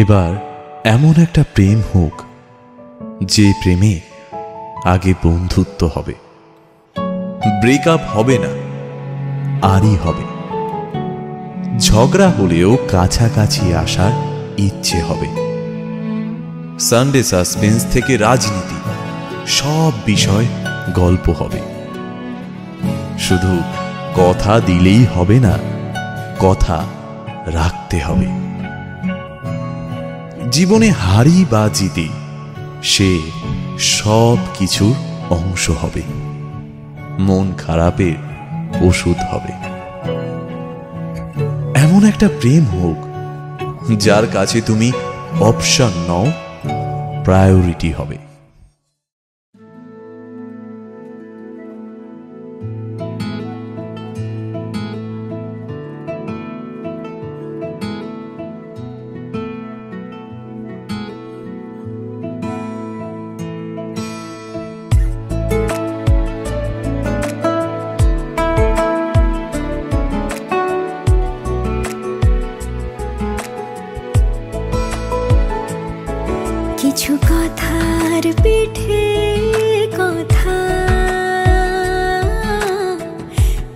এবার এমন একটা প্রেম হোক যে প্রেমে আগে বন্ধুত্ব হবে, ব্রেকআপ হবে না, আরই হবে। ঝগড়া হলেও কাছাকাছি আসার ইচ্ছে হবে। সানডে সাসপেন্স থেকে রাজনীতি, সব বিষয় গল্প হবে। শুধু কথা দিলেই হবে না, কথা রাখতে হবে। জীবনে হারি বা জিতে সে সব কিছুর অংশ হবে, মন খারাপের ওষুধ হবে। এমন একটা প্রেম হোক যার কাছে তুমি অপশন নও, প্রায়োরিটি হবে। কিছু কথার পিঠে কথা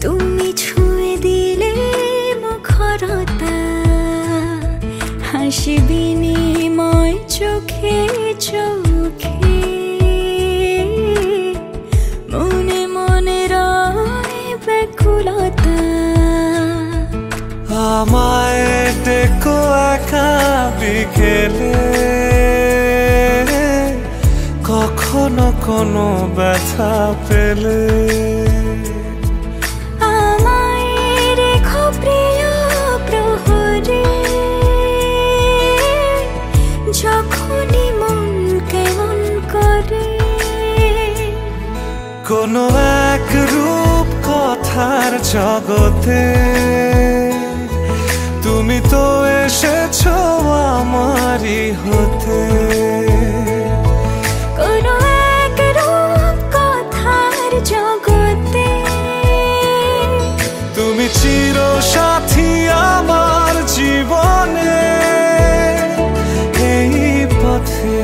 তুমি ছুঁয়ে দিলে মুখরতা, হাসি বিনিময় চোখে চোখে, মনে মনে রয় ব্যাকুলতা। আমায় দেখো একা বিকেলে, কখনো কোনো ব্যথা পেলে, আমায় রেখো প্রিয় প্রহরে, যখনই মন কেমন করে। কোনো এক রূপ কথার জগতে তুমি তো এসেছো আমারই হতে। কোনো এক রূপ কথার জগতে তুমি চির সাথী আমার জীবনে, এই পথে।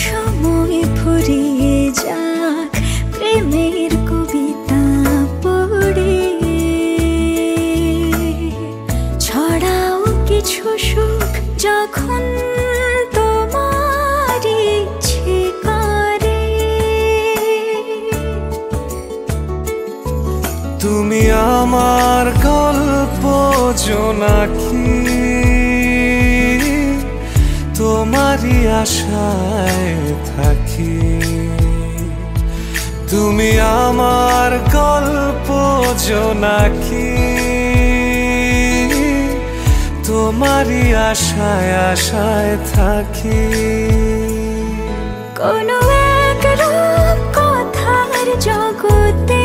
সময় ফুরিয়ে যাক প্রেমের কবিতা পড়ে, ছড়াও কিছু সুখ যখন তোমার ইচ্ছে করে। তুমি আমার গল্প জোনাকি, তোমারই আশায় থাকি। তুমি আমার গল্প জোনাকি, তোমারই আশায় আশায় থাকি। কোনো এক রূপ কথার জগতে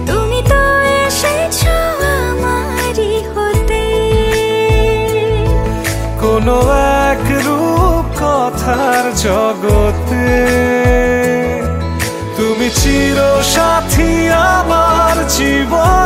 তুমি তো এসেছো আমারই হতে। কোনো এক রূপ কথার জগতে তুমি চির সাথী আমার জীবন।